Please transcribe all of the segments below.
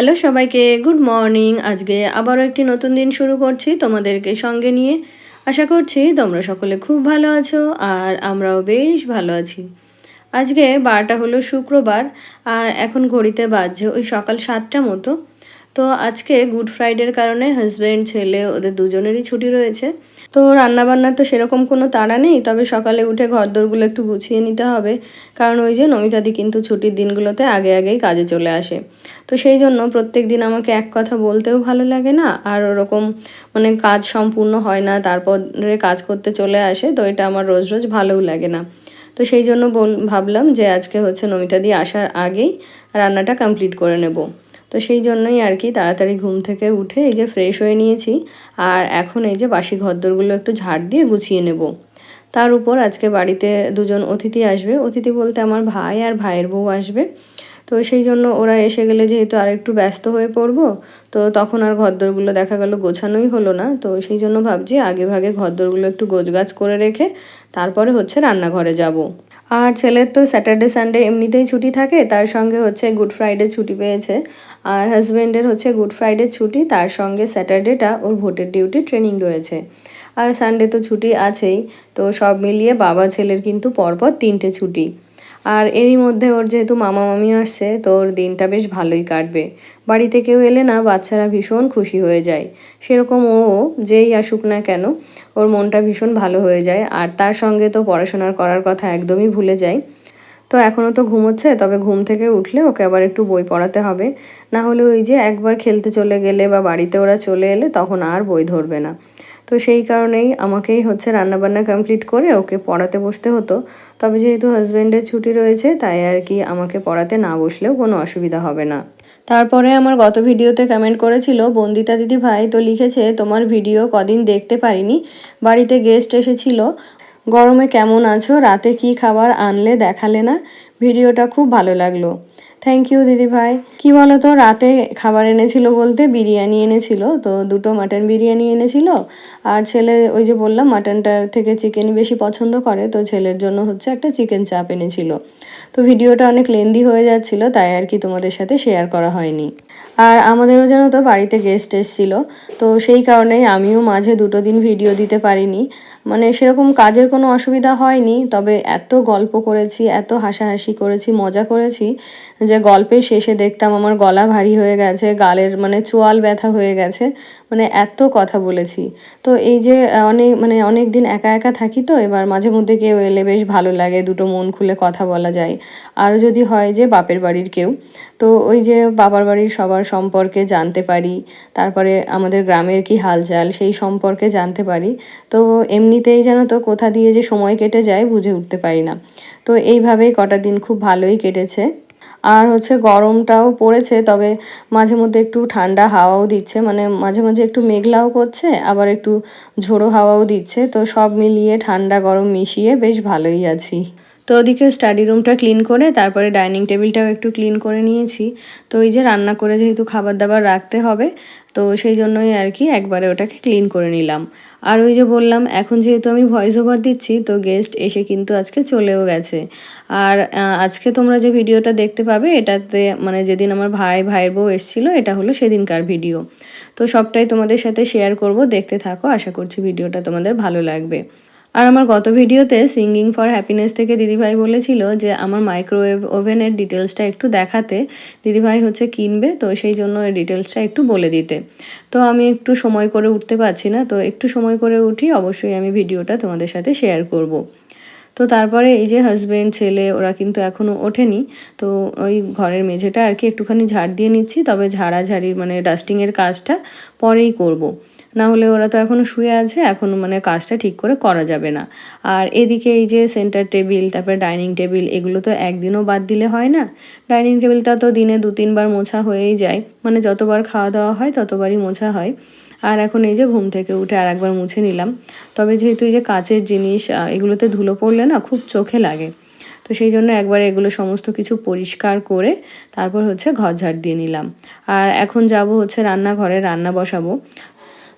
Hello সবাইকে, good morning. আজকে আবারও একটি নতুন দিন শুরু করছি তোমাদেরকে সঙ্গে নিয়ে। আশা করছি তোমরা সকলে খুব ভালো আছো আর আমরাও বেশ ভালো আছি। আজকে বারটা হলো শুক্রবার আর এখন ঘড়িতে বাজছে ওই সকাল 7টা মতো। তো আজকে গুড ফ্রাইডের কারণে হাজব্যান্ড ছেলে ওদের দুজনেরই ছুটি রয়েছে। তো রান্নাবান্নার তো সেরকম কোনো তাড়া নেই, তবে সকালে উঠে ঘরদোরগুলো একটু গুছিয়ে নিতে হবে, কারণ ওই যে নমিতাদি কিন্তু ছুটির দিনগুলোতে আগে আগেই কাজে চলে আসে। তো সেই জন্য প্রত্যেক দিন আমাকে এক কথা বলতেও ভালো লাগে না, আর ওরকম মানে কাজ সম্পূর্ণ হয় না তারপরে কাজ করতে চলে আসে, তো এটা আমার রোজ রোজ ভালোও লাগে না। তো সেই জন্য ভাবলাম যে আজকে হচ্ছে নমিতাদি আসার আগেই রান্নাটা কমপ্লিট করে নেব। তো সেই জন্যই আর কি তাড়াতাড়ি ঘুম থেকে উঠে এই যে ফ্রেশ হয়ে নিয়েছি, আর এখন এই যে বাসি ঘরদোরগুলো একটু ঝাড় দিয়ে গুছিয়ে নেব। তার উপর আজকে বাড়িতে দুজন অতিথি আসবে, অতিথি বলতে আমার ভাই আর ভাইয়ের বউ আসবে। তো সেই জন্য ওরা এসে গেলে যেহেতু আর একটু ব্যস্ত হয়ে পড়বো, তো তখন আর ঘরদোরগুলো দেখা গেল গোছানোই হলো না। তো সেই জন্য ভাবছি আগে ভাগে ঘরদোরগুলো একটু গোছগাছ করে রেখে তারপরে হচ্ছে রান্নাঘরে যাব। আর ছেলের তো স্যাটারডে সানডে এমনিতেই ছুটি থাকে, তার সঙ্গে হচ্ছে গুড ফ্রাইডে ছুটি পেয়েছে। আর হাজব্যান্ডের হচ্ছে গুড ফ্রাইডে ছুটি, তার সঙ্গে স্যাটারডেটা ওর ভোটের ডিউটি ট্রেনিং রয়েছে। আর সানডে তো ছুটি আছেই। তো সব মিলিয়ে বাবা ছেলের কিন্তু পরপর 3টে ছুটি। আর এরই মধ্যে ওর যেহেতু মামা মামি আসছে, তো ওর দিনটা বেশ ভালোই কাটবে। বাড়িতে কেউ এলে না বাচ্চারা ভীষণ খুশি হয়ে যায়। সেরকম ও যেই আসুক না কেন, ওর মনটা ভীষণ ভালো হয়ে যায়। আর তার সঙ্গে তো পড়াশোনার করার কথা একদমই ভুলে যায়। তো এখনও তো ঘুমোচ্ছে, তবে ঘুম থেকে উঠলে ওকে আবার একটু বই পড়াতে হবে। না হলে ওই যে একবার খেলতে চলে গেলে বা বাড়িতে ওরা চলে এলে তখন আর বই ধরবে না। তো সেই কারণেই আমাকেই হচ্ছে রান্নাবান্না কমপ্লিট করে ওকে পড়াতে বসতে হতো। তবে যেহেতু হাজব্যান্ডের ছুটি রয়েছে, তাই আর কি আমাকে পড়াতে না বসলেও কোনো অসুবিধা হবে না। তারপরে আমার গত ভিডিওতে কমেন্ট করেছিল বন্দিতা দিদি ভাই, তো লিখেছে তোমার ভিডিও কদিন দেখতে পারিনি, বাড়িতে গেস্ট এসেছিল, গরমে কেমন আছো, রাতে কি খাবার আনলে দেখালে না, ভিডিওটা খুব ভালো লাগলো। থ্যাংক ইউ দিদি ভাই। কী বলো তো, রাতে খাবার এনেছিল বলতে বিরিয়ানি এনেছিল, তো 2টো মাটন বিরিয়ানি এনেছিল। আর ছেলে ওই যে বললাম মাটনটার থেকে চিকেনই বেশি পছন্দ করে, তো ছেলের জন্য হচ্ছে একটা চিকেন চাপ এনেছিল। তো ভিডিওটা অনেক লেন্দি হয়ে যাচ্ছিল, তাই আর কি তোমাদের সাথে শেয়ার করা হয়নি। আর আমাদেরও যেন তো বাড়িতে গেস্ট এসেছিল, তো সেই কারণেই আমিও মাঝে 2টো দিন ভিডিও দিতে পারিনি। মানে সেরকম কাজের কোনো অসুবিধা হয়নি, তবে এত গল্প করেছি, এত হাসাহাসি করেছি, মজা করেছি, যে গল্পের শেষে দেখতাম আমার গলা ভারী হয়ে গেছে, গালের মানে চোয়াল ব্যথা হয়ে গেছে, মানে এত কথা বলেছি। তো এই যে অনেক দিন একা একা থাকি, তো এবার মাঝে মধ্যে কেউ এলে বেশ ভালো লাগে, দুটো মন খুলে কথা বলা যায়। আরও যদি হয় যে বাপের বাড়ির কেউ, তো ওই যে বাবার বাড়ির সবার সম্পর্কে জানতে পারি, তারপরে আমাদের গ্রামের কি হালচাল সেই সম্পর্কে জানতে পারি। তো এমনিতেই জানো তো কোথা দিয়ে যে সময় কেটে যায় বুঝে উঠতে পারি না। তো এইভাবেই কটা দিন খুব ভালোই কেটেছে। আর হচ্ছে গরমটাও পড়েছে, তবে মাঝে মধ্যে একটু ঠান্ডা হাওয়াও দিচ্ছে, মানে মাঝে মাঝে একটু মেঘলাও করছে, আবার একটু ঝোড়ো হাওয়াও দিচ্ছে, তো সব মিলিয়ে ঠান্ডা গরম মিশিয়ে বেশ ভালোই আছি। তো ওদিকে স্টাডি রুমটা ক্লিন করে তারপরে ডাইনিং টেবিলটাও একটু ক্লিন করে নিয়েছি। তো এই যে রান্না করে যেহেতু খাবার দাবার রাখতে হবে, তো সেই জন্যই আর কি একবারে ওটাকে ক্লিন করে নিলাম। আর ওই যে বললাম এখন যেহেতু আমি ভয়েস ওভার দিচ্ছি, তো গেস্ট এসে কিন্তু আজকে চলেও গেছে। আর আজকে তোমরা যে ভিডিওটা দেখতে পাবে এটাতে মানে যেদিন আমার ভাইয়ের বউ এসেছিলো, এটা হলো সেদিনকার ভিডিও। তো সবটাই তোমাদের সাথে শেয়ার করব, দেখতে থাকো, আশা করছি ভিডিওটা তোমাদের ভালো লাগবে। আর আমার গত ভিডিওতে সিঙ্গিং ফর হ্যাপিনেস থেকে দিদিভাই বলেছিল যে আমার মাইক্রোওয়েভ ওভেনের ডিটেলসটা একটু দেখাতে, দিদিভাই হচ্ছে কিনবে, তো সেই জন্য এই ডিটেলসটা একটু বলে দিতে। তো আমি একটু সময় করে উঠতে পারছি না, তো একটু সময় করে উঠি অবশ্যই আমি ভিডিওটা তোমাদের সাথে শেয়ার করব। তো তারপরে এই যে হাজব্যান্ড ছেলে ওরা কিন্তু এখনও ওঠেনি, তো ওই ঘরের মেঝেটা আর কি একটুখানি ঝাড় দিয়ে নিচ্ছি, তবে ঝাড়াঝাড়ির মানে ডাস্টিংয়ের কাজটা পরেই করব। না হলে ওরা তো এখনও শুয়ে আছে, এখন মানে কাজটা ঠিক করে করা যাবে না। আর এদিকে এই যে সেন্টার টেবিল, তারপরে ডাইনিং টেবিল, এগুলো তো একদিনও বাদ দিলে হয় না। ডাইনিং টেবিলটা তো দিনে 2-3বার মোছা হয়েই যায়, মানে যতবার খাওয়া দাওয়া হয় ততবারই মোছা হয়। আর এখন এই যে ঘুম থেকে উঠে আর একবার মুছে নিলাম। তবে যেহেতু এই যে কাচের জিনিস, এগুলোতে ধুলো পড়লে না খুব চোখে লাগে, তো সেই জন্য একবার এগুলো সমস্ত কিছু পরিষ্কার করে তারপর হচ্ছে ঘর ঝাড় দিয়ে নিলাম। আর এখন যাব হচ্ছে রান্নাঘরে, রান্না বসাবো।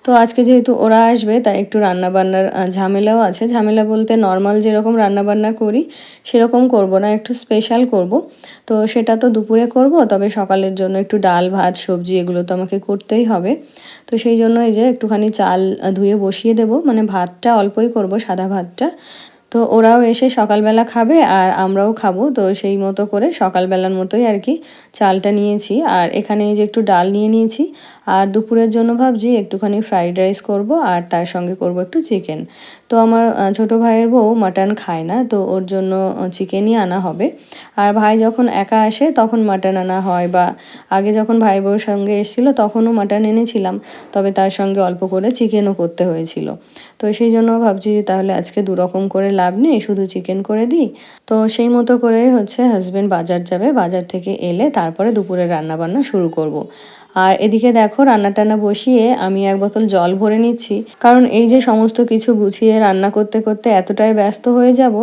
তো আজকে যেহেতু ওরা আসবে তাই একটু রান্নাবান্নার ঝামেলাও আছে। ঝামেলা বলতে নর্মাল যেরকম রান্নাবান্না করি সেরকম করব না, একটু স্পেশাল করব। তো সেটা তো দুপুরে করব, তবে সকালের জন্য একটু ডাল, ভাত, সবজি এগুলো তো আমাকে করতেই হবে। তো সেই জন্য এই যে একটুখানি চাল ধুয়ে বসিয়ে দেব, মানে ভাতটা অল্পই করব, সাদা ভাতটা। তো ওরাও এসে সকালবেলা খাবে আর আমরাও খাবো। তো সেই মতো করে সকালবেলার মতোই আর কি চালটা নিয়েছি। আর এখানে এই যে একটু ডাল নিয়ে নিয়েছি। আর দুপুরের জন্য ভাবছি একটুখানি ফ্রাইড রাইস করব আর তার সঙ্গে করব একটু চিকেন। তো আমার ছোটো ভাইয়ের বউ মাটন খায় না, তো ওর জন্য চিকেনই আনা হবে। আর ভাই যখন একা আসে তখন মাটন আনা হয়, বা আগে যখন ভাই বউর সঙ্গে এসেছিলো তখনও মাটন এনেছিলাম, তবে তার সঙ্গে অল্প করে চিকেনও করতে হয়েছিল। তো সেই জন্য ভাবছি তাহলে আজকে দুরকম করে লাভ নেই, শুধু চিকেন করে দিই। তো সেই মতো করে হচ্ছে হাজবেন্ড বাজার যাবে, বাজার থেকে এলে তারপরে দুপুরে রান্নাবান্না শুরু করব। আর এদিকে দেখো রান্না টান্না বসিয়ে আমি এক বোতল জল ভরে নিচ্ছি, কারণ এই যে সমস্ত কিছু গুছিয়ে রান্না করতে করতে এতটাই ব্যস্ত হয়ে যাব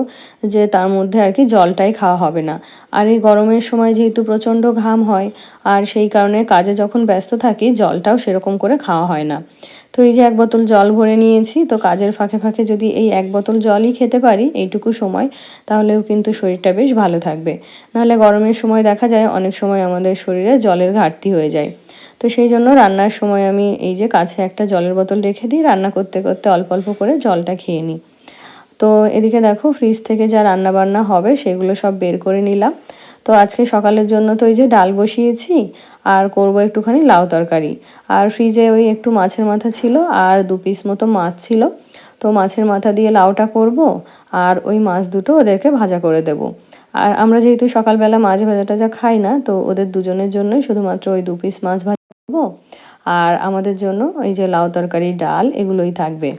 যে তার মধ্যে আর কি জলটাই খাওয়া হবে না। আর এই গরমের সময় যেহেতু প্রচণ্ড ঘাম হয়, আর সেই কারণে কাজে যখন ব্যস্ত থাকি জলটাও সেরকম করে খাওয়া হয় না। তো এই যে এক বোতল জল ভরে নিয়েছি, তো কাজের ফাঁকে ফাঁকে যদি এই এক বোতল জলই খেতে পারি এইটুকু সময়, তাহলেও কিন্তু শরীরটা বেশ ভালো থাকবে। নাহলে গরমের সময় দেখা যায় অনেক সময় আমাদের শরীরে জলের ঘাটতি হয়ে যায়। তো সেই জন্য রান্নার সময় আমি এই যে কাছে একটা জলের বোতল রেখে দিই, রান্না করতে করতে অল্প অল্প করে জলটা খেয়ে নিই। তো এদিকে দেখো ফ্রিজ থেকে যা রান্না বান্না হবে সেগুলো সব বের করে নিলাম। তো আজকে সকালের জন্য তো এই যে ডাল বসিয়েছি, আর করব একটুখানি লাউ তরকারি। আর ফ্রিজে ওই একটু মাছের মাথা ছিল আর 2 পিস মতো মাছ ছিল। তো মাছের মাথা দিয়ে লাউটা করব, আর ওই মাছ দুটো ওদেরকে ভাজা করে দেব। আর আমরা যেহেতু সকালবেলা মাছ ভাজা টাজা খাই না, তো ওদের দুজনের জন্যই শুধুমাত্র ওই 2 পিস মাছ ভাজা করব। আর আমাদের জন্য এই যে লাউ তরকারি, ডাল এগুলোই থাকবে।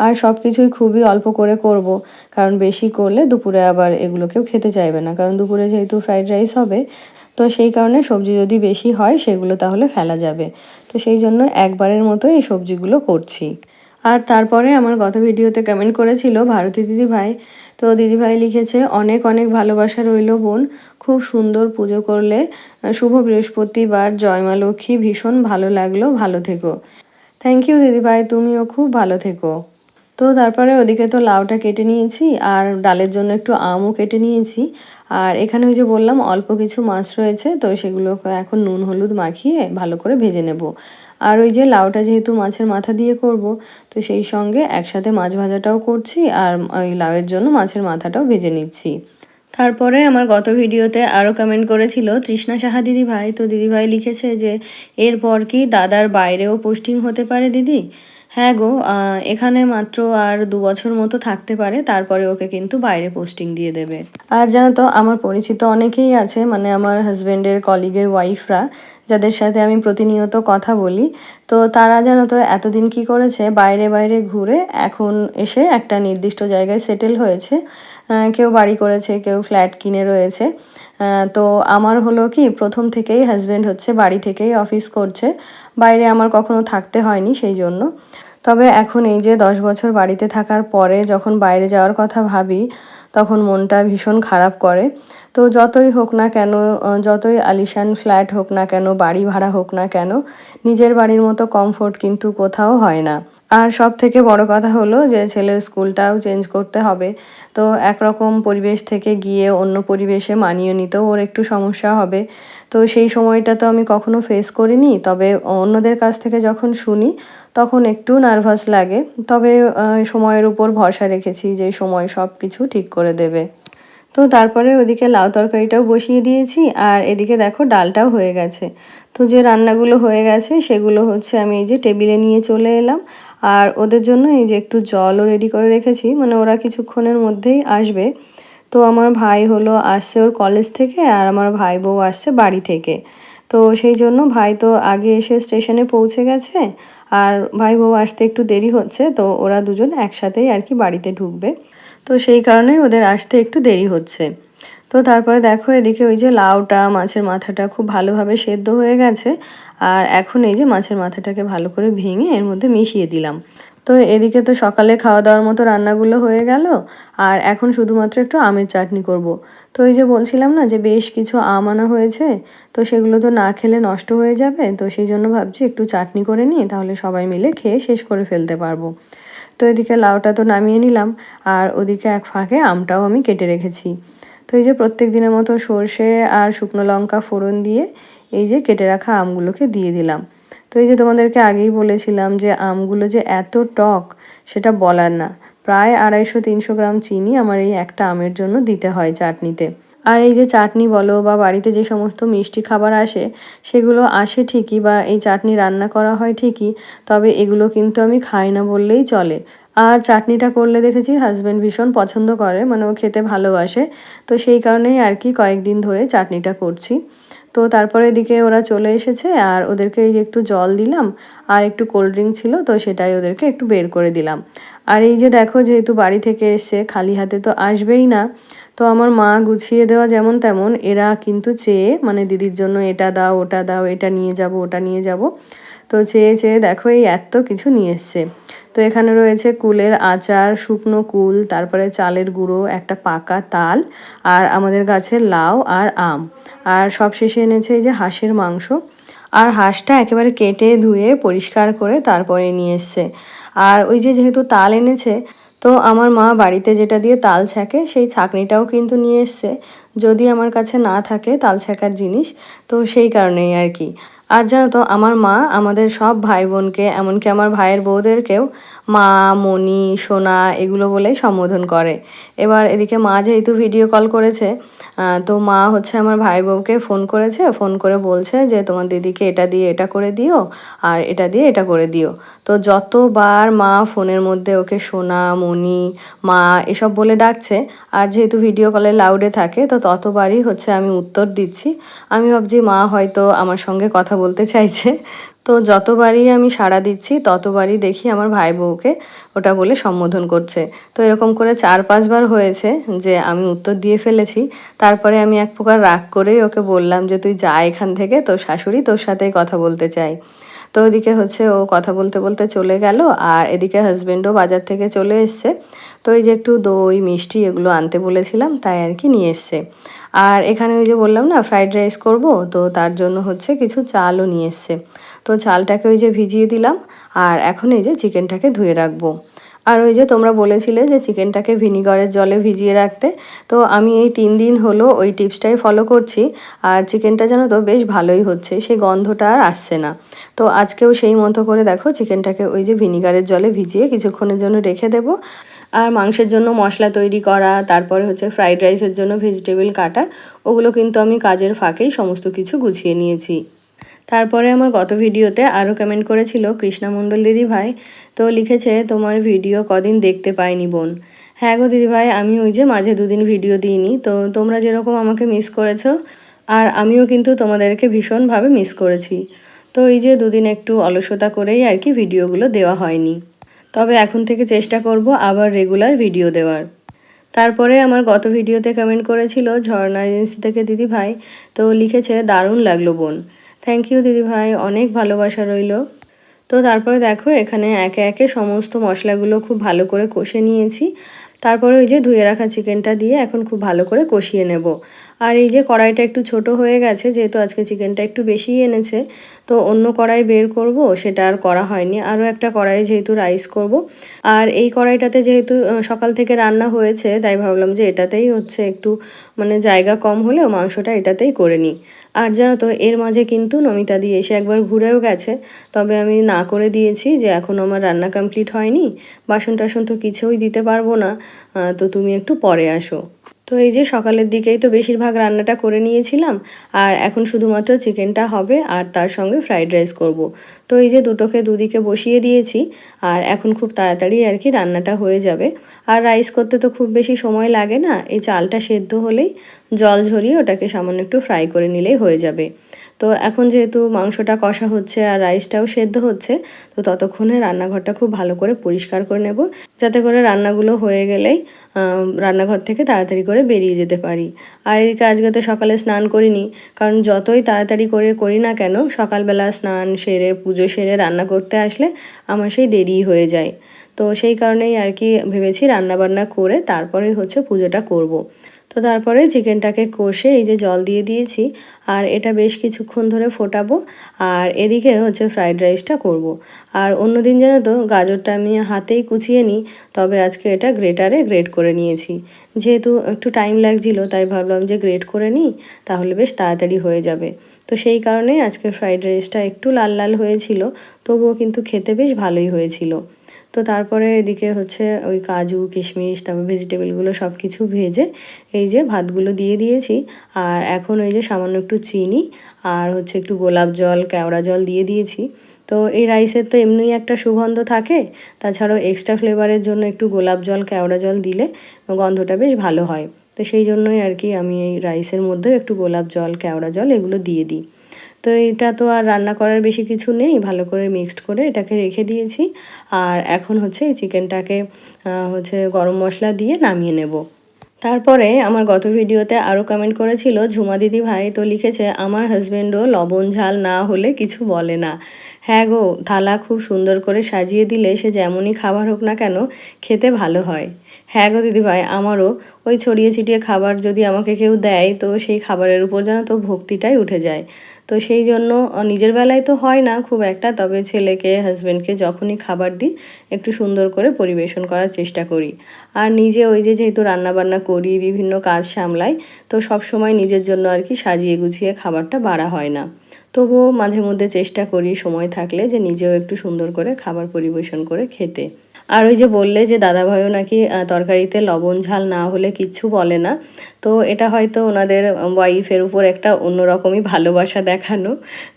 আর সবকিছুই খুবই অল্প করে করব, কারণ বেশি করলে দুপুরে আবার এগুলো কেউ খেতে চাইবে না, কারণ দুপুরে যেহেতু ফ্রাইড রাইস হবে। তো সেই কারণে সবজি যদি বেশি হয় সেগুলো তাহলে ফেলা যাবে। তো সেই জন্য একবারের মতো এই সবজিগুলো করছি। আর তারপরে আমার গত ভিডিওতে কমেন্ট করেছিল ভারতী দিদিভাই। তো দিদিভাই লিখেছে, অনেক অনেক ভালোবাসা রইল বোন, খুব সুন্দর পুজো করলে, শুভ বৃহস্পতিবার, জয় মা লক্ষ্মী, ভীষণ ভালো লাগলো, ভালো থেকো। থ্যাংক ইউ দিদিভাই, তুমিও খুব ভালো থেকো। তো তারপরে ওদিকে তো লাউটা কেটে নিয়েছি, আর ডালের জন্য একটু আমও কেটে নিয়েছি। আর এখানে ওই যে বললাম অল্প কিছু মাছ রয়েছে, তো সেগুলো এখন নুন হলুদ মাখিয়ে ভালো করে ভেজে নেব। আর ওই যে লাউটা যেহেতু মাছের মাথা দিয়ে করব, তো সেই সঙ্গে একসাথে মাছ ভাজাটাও করছি, আর ওই লাউয়ের জন্য মাছের মাথাটাও ভেজে নিচ্ছি। তারপরে আমার গত ভিডিওতে আরও কমেন্ট করেছিল তৃষ্ণা সাহা দিদিভাই। তো দিদিভাই লিখেছে যে এরপর কি দাদার বাইরেও পোস্টিং হতে পারে দিদি? হ্যাঁ গো, এখানে মাত্র আর 2 বছর মতো থাকতে পারে, তারপরে ওকে কিন্তু বাইরে পোস্টিং দিয়ে দেবে। আর জানো তো আমার পরিচিত অনেকেই আছে, মানে আমার হাজবেন্ডের কলিগের ওয়াইফরা, যাদের সাথে আমি প্রতিনিয়ত কথা বলি। তো তারা জানো তো এতদিন কি করেছে, বাইরে বাইরে ঘুরে এখন এসে একটা নির্দিষ্ট জায়গায় সেটেল হয়েছে। কেউ বাড়ি করেছে, কেউ ফ্ল্যাট কিনে রয়েছে। তো আমার হলো কি প্রথম থেকেই হাজবেন্ড হচ্ছে বাড়ি থেকেই অফিস করছে, বাইরে আমার কখনো থাকতে হয়নি সেই জন্য। তবে এখন এই যে 10 বছর বাড়িতে থাকার পরে যখন বাইরে যাওয়ার কথা ভাবি, তখন মনটা ভীষণ খারাপ করে। তো যতই হোক না কেন, যতই আলিশান ফ্ল্যাট হোক না কেন, বাড়ি ভাড়া হোক না কেন, নিজের বাড়ির মতো কমফোর্ট কিন্তু কোথাও হয় না। আর সব থেকে বড় কথা হলো যে ছেলের স্কুলটাও চেঞ্জ করতে হবে। তো একরকম পরিবেশ থেকে গিয়ে অন্য পরিবেশে মানিয়ে নিতেও ওর একটু সমস্যা হবে। তো সেই সময়টা তো আমি কখনো ফেস করিনি, তবে অন্যদের কাছ থেকে যখন শুনি তখন একটু নার্ভাস লাগে। তবে সময়ের উপর ভরসা রেখেছি যে সময় সব কিছু ঠিক করে দেবে। তো তারপরে ওদিকে লাউ তরকারিটাও বসিয়ে দিয়েছি, আর এদিকে দেখো ডালটাও হয়ে গেছে। তো যে রান্নাগুলো হয়ে গেছে সেগুলো হচ্ছে আমি এই যে টেবিলে নিয়ে চলে এলাম। আর ওদের জন্য এই যে একটু জলও রেডি করে রেখেছি, মানে ওরা কিছুক্ষণের মধ্যেই আসবে। তো আমার ভাই হলো আসছে ওর কলেজ থেকে, আর আমার ভাই বউ আসছে বাড়ি থেকে। তো সেই জন্য ভাই তো আগে এসে স্টেশনে পৌঁছে গেছে, আর ভাই বউ আসতে একটু দেরি হচ্ছে, তো ওরা দুজন একসাথেই আর কি বাড়িতে ঢুকবে। তো সেই কারণে ওদের আসতে একটু দেরি হচ্ছে। তো তারপরে দেখো এদিকে ওই যে লাউটা, মাছের মাথাটা খুব ভালোভাবে সেদ্ধ হয়ে গেছে। আর এখন এই যে মাছের মাথাটাকে ভালো করে ভেঙে এর মধ্যে মিশিয়ে দিলাম। তো এদিকে তো সকালে খাওয়া দাওয়ার মতো রান্নাগুলো হয়ে গেল। আর এখন শুধুমাত্র একটু আমের চাটনি করব। তো এই যে বলছিলাম না যে বেশ কিছু আম আনা হয়েছে, তো সেগুলো তো না খেলে নষ্ট হয়ে যাবে। তো সেই জন্য ভাবছি একটু চাটনি করে নিই, তাহলে সবাই মিলে খেয়ে শেষ করে ফেলতে পারবো। তো এদিকে লাউটা তো নামিয়ে নিলাম, আর ওদিকে এক ফাঁকে আমটাও আমি কেটে রেখেছি। তো এই যে প্রত্যেক দিনের মতো সর্ষে আর শুকনো লঙ্কা ফোড়ন দিয়ে এই যে কেটে রাখা আমগুলোকে দিয়ে দিলাম। তো এই যে তোমাদেরকে আগেই বলেছিলাম যে আমগুলো যে এত টক সেটা বলার না। প্রায় 250-300 গ্রাম চিনি আমার এই একটা আমের জন্য দিতে হয় চাটনিতে। আর এই যে চাটনি বলো বা বাড়িতে যে সমস্ত মিষ্টি খাবার আসে, সেগুলো আসে ঠিকই বা এই চাটনি রান্না করা হয় ঠিকই, তবে এগুলো কিন্তু আমি খাই না বললেই চলে। আর চাটনিটা করলে দেখেছি হাসব্যান্ড ভীষণ পছন্দ করে, মানে ও খেতে ভালোবাসে। তো সেই কারণেই আর কি কয়েকদিন ধরে চাটনিটা করছি। তো তারপরে এদিকে ওরা চলে এসেছে, আর ওদেরকে এই যে একটু জল দিলাম, আর একটু কোল্ড ড্রিঙ্ক ছিল তো সেটাই ওদেরকে একটু বের করে দিলাম। আর এই যে দেখো যেহেতু বাড়ি থেকে এসছে খালি হাতে তো আসবেই না, তো আমার মা গুছিয়ে দেওয়া যেমন তেমন এরা কিন্তু চেয়ে মানে দিদির জন্য এটা দাও ওটা দাও, এটা নিয়ে যাব ওটা নিয়ে যাব, তো চেয়ে চেয়ে দেখো এই এত কিছু নিয়ে এসছে। তো এখানে রয়েছে কুলের আচার, শুকনো কুল, তারপরে চালের গুঁড়ো, একটা পাকা তাল, আর আমাদের গাছের লাউ আর আম। আর সবশেষে এনেছে এই যে হাঁসের মাংস। আর হাঁসটা একেবারে কেটে ধুয়ে পরিষ্কার করে তারপরে নিয়ে এসছে। আর ওই যে যেহেতু তাল এনেছে, তো আমার মা বাড়িতে যেটা দিয়ে তাল ছাঁকে সেই ছাঁকনিটাও কিন্তু নিয়ে এসছে। যদি আমার কাছে না থাকে তাল ছাঁকার জিনিস, তো সেই কারণেই আর কি। আর জানো তো আমার মা আমাদের সব ভাই বোনকে, এমনকি আমার ভাইয়ের বউদেরকেও মা, মণি, সোনা এগুলো বলেই সম্বোধন করে। এবার এদিকে মা যেহেতু ভিডিও কল করেছে, তো মা হচ্ছে আমার ভাই বউকে ফোন করেছে, ফোন করে বলছে যে তোমার দিদিকে এটা দিয়ে এটা করে দিও, আর এটা দিয়ে এটা করে দিও। তো যতবার মা ফোনের মধ্যে ওকে সোনা, মণি, মা এসব বলে ডাকছে, আর যেহেতু ভিডিও কলে লাউডে থাকে, তো ততবারই হচ্ছে আমি উত্তর দিচ্ছি। আমি ভাবছি মা হয়তো আমার সঙ্গে কথা বলতে চাইছে। তো যতবারই আমি সাড়া দিচ্ছি ততবারই দেখি আমার ভাই বউকে ওটা বলে সম্বোধন করছে। তো এরকম করে 4-5 বার হয়েছে যে আমি উত্তর দিয়ে ফেলেছি। তারপরে আমি এক প্রকার রাগ করেই ওকে বললাম যে তুই যা এখান থেকে, তোর শাশুড়ি তোর সাথেই কথা বলতে চায়। তো ওদিকে হচ্ছে ও কথা বলতে বলতে চলে গেল, আর এদিকে হাজবেন্ডও বাজার থেকে চলে এসছে। তো এই যে একটু দই মিষ্টি এগুলো আনতে বলেছিলাম তাই আর কি নিয়ে এসছে। আর এখানে ওই যে বললাম না ফ্রাইড রাইস করব, তো তার জন্য হচ্ছে কিছু চালও নিয়ে এসছে। তো চালটাকে ওই যে ভিজিয়ে দিলাম, আর এখন এই যে চিকেনটাকে ধুয়ে রাখবো। আর ওই যে তোমরা বলেছিলে যে চিকেনটাকে ভিনিগারের জলে ভিজিয়ে রাখতে, তো আমি এই 3 দিন হলো ওই টিপসটাই ফলো করছি। আর চিকেনটা জানো তো বেশ ভালোই হচ্ছে, সেই গন্ধটা আর আসছে না। তো আজকেও সেই মতো করে দেখো চিকেনটাকে ওই যে ভিনিগারের জলে ভিজিয়ে কিছুক্ষণের জন্য রেখে দেবো। আর মাংসের জন্য মশলা তৈরি করা, তারপরে হচ্ছে ফ্রাইড রাইসের জন্য ভেজিটেবল কাটা, ওগুলো কিন্তু আমি কাজের ফাঁকেই সমস্ত কিছু গুছিয়ে নিয়েছি। তারপরে আমার গত ভিডিওতে আরও কমেন্ট করেছিল কৃষ্ণা মণ্ডল দিদিভাই, তো লিখেছে তোমার ভিডিও কদিন দেখতে পাইনি বোন। হ্যাঁ গো দিদিভাই, আমি ওই যে মাঝে 2 দিন ভিডিও দিইনি, তো তোমরা যেরকম আমাকে মিস করেছো, আর আমিও কিন্তু তোমাদেরকে ভীষণভাবে মিস করেছি। তো এই যে 2 দিন একটু অলসতা করেই আর কি ভিডিওগুলো দেওয়া হয়নি। তবে এখন থেকে চেষ্টা করব আবার রেগুলার ভিডিও দেওয়ার। তারপরে আমার গত ভিডিওতে কমেন্ট করেছিল ঝর্ণা এজেন্সি থেকে দিদিভাই, তো লিখেছে দারুণ লাগলো বোন। থ্যাংক ইউ দিদিভাই, অনেক ভালোবাসা রইল। তো তারপরে দেখো এখানে একে একে সমস্ত মশলাগুলো খুব ভালো করে কষে নিয়েছি। তারপরে ওই যে ধুয়ে রাখা চিকেনটা দিয়ে এখন খুব ভালো করে কষিয়ে নেব। আর এই যে কড়াইটা একটু ছোট হয়ে গেছে, যেহেতু আজকে চিকেনটা একটু বেশিই এনেছে, তো অন্য কড়াই বের করব সেটা আর করা হয়নি। আরও একটা কড়াই যেহেতু রাইস করব, আর এই কড়াইটাতে যেহেতু সকাল থেকে রান্না হয়েছে, তাই ভাবলাম যে এটাতেই হচ্ছে একটু মানে জায়গা কম হলেও মাংসটা এটাতেই করে নিই। আর জানো তো এর মাঝে কিন্তু নমিতা দিয়ে এসে একবার ঘুরেও গেছে, তবে আমি না করে দিয়েছি যে এখনও আমার রান্না কমপ্লিট হয়নি, বাসন টাসন তো কিছুই দিতে পারবো না, তো তুমি একটু পরে আসো। তো এই যে সকালের দিকেই তো বেশিরভাগ রান্নাটা করে নিয়েছিলাম, আর এখন শুধুমাত্র চিকেনটা হবে আর তার সঙ্গে ফ্রাইড রাইস করব। তো এই যে দুটোকে দুদিকে বসিয়ে দিয়েছি, আর এখন খুব তাড়াতাড়ি আর কি রান্নাটা হয়ে যাবে। আর রাইস করতে তো খুব বেশি সময় লাগে না, এই চালটা সেদ্ধ হলেই জল ঝরিয়ে ওটাকে সামান্য একটু ফ্রাই করে নিলেই হয়ে যাবে। তো এখন যেহেতু মাংসটা কষা হচ্ছে আর রাইসটাও সেদ্ধ হচ্ছে, তো ততক্ষণে রান্নাঘরটা খুব ভালো করে পরিষ্কার করে নেব, যাতে করে রান্নাগুলো হয়ে গেলেই রান্নাঘর থেকে তাড়াতাড়ি করে বেরিয়ে যেতে পারি। আর এদিকে আজকে তো সকালে স্নান করিনি, কারণ যতই তাড়াতাড়ি করে করি না কেন সকালবেলা স্নান সেরে পুজো সেরে রান্না করতে আসলে আমার সেই দেরিই হয়ে যায়। তো সেই কারণেই আর কি ভেবেছি রান্নাবান্না করে তারপরে হচ্ছে পুজোটা করব। তো তারপরে চিকেনটাকে কষে এই যে জল দিয়ে দিয়েছি, আর এটা বেশ কিছুক্ষণ ধরে ফোটাবো। আর এদিকে হচ্ছে ফ্রাইড রাইসটা করব। আর অন্যদিন জানো তো গাজরটা আমি হাতেই কুচিয়ে নিই, তবে আজকে এটা গ্রেটারে গ্রেট করে নিয়েছি। যেহেতু একটু টাইম লাগছিল তাই ভাবলাম যে গ্রেট করে নিই, তাহলে বেশ তাড়াতাড়ি হয়ে যাবে। তো সেই কারণেই আজকে ফ্রাইড রাইসটা একটু লাল লাল হয়েছিল, তবুও কিন্তু খেতে বেশ ভালোই হয়েছিল। তো তারপরে এদিকে হচ্ছে ওই কাজু কিশমিশ তারপর ভেজিটেবলগুলো সব কিছু ভেজে এই যে ভাতগুলো দিয়ে দিয়েছি। আর এখন ওই যে সামান্য একটু চিনি আর হচ্ছে একটু গোলাপ জল কেওড়া জল দিয়ে দিয়েছি। তো এই রাইসের তো এমনিই একটা সুগন্ধ থাকে, তাছাড়াও এক্সট্রা ফ্লেভারের জন্য একটু গোলাপ জল কেওড়া জল দিলে গন্ধটা বেশ ভালো হয়। তো সেই জন্যই আর কি আমি এই রাইসের মধ্যে একটু গোলাপ জল কেওড়া জল এগুলো দিয়ে দিই। তো এটা তো আর রান্না করার বেশি কিছু নেই, ভালো করে মিক্সড করে এটাকে রেখে দিয়েছি। আর এখন হচ্ছে এই চিকেনটাকে হচ্ছে গরম মশলা দিয়ে নামিয়ে নেব। তারপরে আমার গত ভিডিওতে আরও কমেন্ট করেছিল ঝুমা দিদি ভাই, তো লিখেছে আমার হাজব্যান্ডও লবণ ঝাল না হলে কিছু বলে না। হ্যাঁ গো, থালা খুব সুন্দর করে সাজিয়ে দিলে সে যেমনই খাবার হোক না কেন খেতে ভালো হয়। হ্যাঁ গো দিদিভাই, আমারও ওই ছড়িয়ে ছিটিয়ে খাবার যদি আমাকে কেউ দেয় তো সেই খাবারের উপর যেন তো ভক্তিটাই উঠে যায়। তো সেই জন্য নিজের বেলায় তো হয় না খুব একটা, তবে ছেলেকে হাজব্যান্ডকে যখনই খাবার দিই একটু সুন্দর করে পরিবেশন করার চেষ্টা করি। আর নিজে ওই যে যেহেতু রান্নাবান্না করি বিভিন্ন কাজ সামলাই, তো সব সময় নিজের জন্য আর কি সাজিয়ে গুছিয়ে খাবারটা বাড়া হয় না। তবুও মাঝে মধ্যে চেষ্টা করি সময় থাকলে যে নিজেও একটু সুন্দর করে খাবার পরিবেশন করে খেতে। আর ওই যে বললে যে দাদাভাইও নাকি তরকারিতে লবণ ঝাল না হলে কিচ্ছু বলে না। তো এটা হয়তো ওনাদের ওয়াইফের উপর একটা অন্যরকমই ভালোবাসা দেখানো,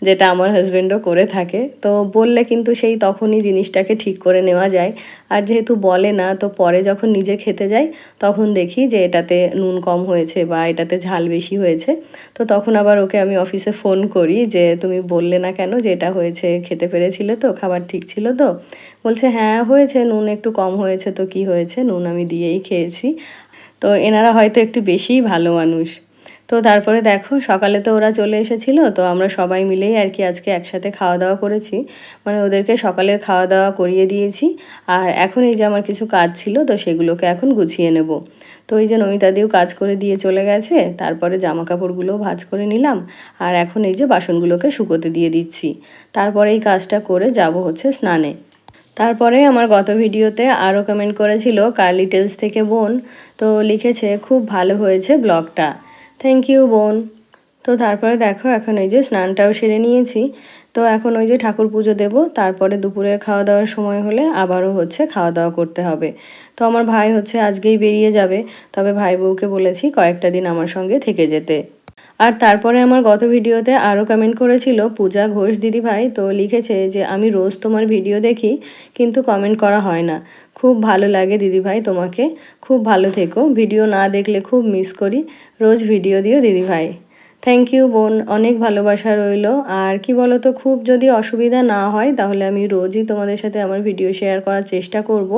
যেটা আমার হাজব্যান্ডও করে থাকে। তো বললে কিন্তু সেই তখনই জিনিসটাকে ঠিক করে নেওয়া যায়। আর যেহেতু বলে না, তো পরে যখন নিজে খেতে যাই তখন দেখি যে এটাতে নুন কম হয়েছে বা এটাতে ঝাল বেশি হয়েছে। তো তখন আবার ওকে আমি অফিসে ফোন করি যে তুমি বললে না কেন যে এটা হয়েছে, খেতে পেরেছিলে তো, খাবার ঠিক ছিল তো? বলছে হ্যাঁ হয়েছে, নুন একটু কম হয়েছে তো কি হয়েছে, নুন আমি দিয়েই খেয়েছি। তো এনারা হয়তো একটু বেশিই ভালো মানুষ। তো তারপরে দেখো সকালে তো ওরা চলে এসেছিল, তো আমরা সবাই মিলেই আর কি আজকে একসাথে খাওয়া দাওয়া করেছি। মানে ওদেরকে সকালের খাওয়া দাওয়া করিয়ে দিয়েছি। আর এখন এই যে আমার কিছু কাজ ছিল তো সেগুলোকে এখন গুছিয়ে নেব। তো এই যে নমিতাদিও কাজ করে দিয়ে চলে গেছে, তারপরে জামা কাপড়গুলোও ভাঁজ করে নিলাম। আর এখন এই যে বাসনগুলোকে শুকোতে দিয়ে দিচ্ছি। তারপরে এই কাজটা করে যাব হচ্ছে স্নানে। তারপরে আমার গত ভিডিওতে আরও কমেন্ট করেছিল কার্লি টেলস থেকে বোন, তো লিখেছে খুব ভালো হয়েছে ব্লগটা। থ্যাংক ইউ বোন। তো তারপরে দেখো এখন ওই যে স্নানটাও সেরে নিয়েছি। তো এখন ওই যে ঠাকুর পুজো দেবো, তারপরে দুপুরের খাওয়া দাওয়ার সময় হলে আবারও হচ্ছে খাওয়া দাওয়া করতে হবে। তো আমার ভাই হচ্ছে আজকেই বেরিয়ে যাবে, তবে ভাই বউকে বলেছি কয়েকটা দিন আমার সঙ্গে থেকে যেতে। আর তারপরে আমার গত ভিডিওতে আরও কমেন্ট করেছিল পূজা ঘোষ দিদিভাই, তো লিখেছে যে আমি রোজ তোমার ভিডিও দেখি কিন্তু কমেন্ট করা হয় না। খুব ভালো লাগে দিদিভাই তোমাকে, খুব ভালো থেকো, ভিডিও না দেখলে খুব মিস করি, রোজ ভিডিও দিও দিদিভাই। থ্যাংক ইউ বোন, অনেক ভালোবাসা রইলো। আর কি বলো তো, খুব যদি অসুবিধা না হয় তাহলে আমি রোজই তোমাদের সাথে আমার ভিডিও শেয়ার করার চেষ্টা করব।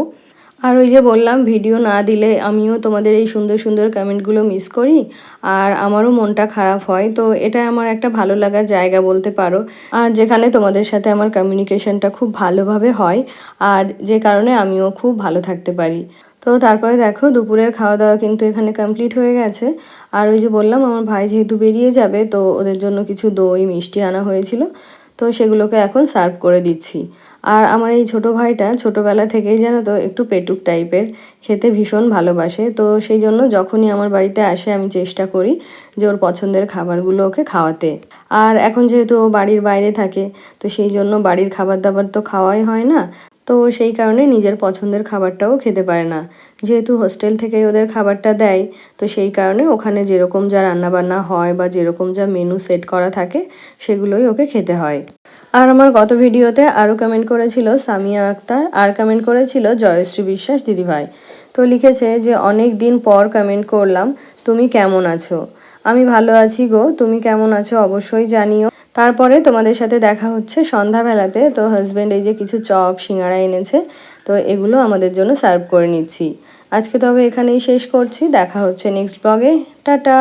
আর ওই যে বললাম ভিডিও না দিলে আমিও তোমাদের এই সুন্দর সুন্দর কমেন্টগুলো মিস করি, আর আমারও মনটা খারাপ হয়। তো এটা আমার একটা ভালো লাগার জায়গা বলতে পারো, আর যেখানে তোমাদের সাথে আমার কমিউনিকেশনটা খুব ভালোভাবে হয়, আর যে কারণে আমিও খুব ভালো থাকতে পারি। তো তারপরে দেখো দুপুরের খাওয়া দাওয়া কিন্তু এখানে কমপ্লিট হয়ে গেছে। আর ওই যে বললাম আমার ভাই যেহেতু বেরিয়ে যাবে, তো ওদের জন্য কিছু দই মিষ্টি আনা হয়েছিল, তো সেগুলোকে এখন সার্ভ করে দিচ্ছি। আর আমার এই ছোটো ভাইটা ছোটোবেলা থেকেই জানো তো একটু পেটুক টাইপের, খেতে ভীষণ ভালোবাসে। তো সেই জন্য যখনই আমার বাড়িতে আসে আমি চেষ্টা করি যে ওর পছন্দের খাবারগুলো ওকে খাওয়াতে। আর এখন যেহেতু ও বাড়ির বাইরে থাকে, তো সেই জন্য বাড়ির খাবার দাবার তো খাওয়াই হয় না। তো সেই কারণে নিজের পছন্দের খাবারটাও খেতে পারে না। যেহেতু হোস্টেল থেকেই ওদের খাবারটা দেয়, তো সেই কারণে ওখানে যেরকম যা রান্নাবান্না হয় বা যেরকম যা মেনু সেট করা থাকে সেগুলোই ওকে খেতে হয়। আর আমার গত ভিডিওতে আরও কমেন্ট করেছিল সামিয়া আক্তার, আর কমেন্ট করেছিল জয়শ্রী বিশ্বাস দিদিভাই। তো লিখেছে যে অনেক দিন পর কমেন্ট করলাম, তুমি কেমন আছো? আমি ভালো আছি গো, তুমি কেমন আছো অবশ্যই জানিও। তারপরে তোমাদের সাথে দেখা হচ্ছে সন্ধ্যাবেলাতে। তো হাজব্যান্ড এই যে কিছু চপ সিঙ্গাড়া এনেছে, তো এগুলো আমাদের জন্য সার্ভ করে নিচ্ছি। আজকে তবে এখানেই শেষ করছি, দেখা হচ্ছে নেক্সট ব্লগে। টাটা।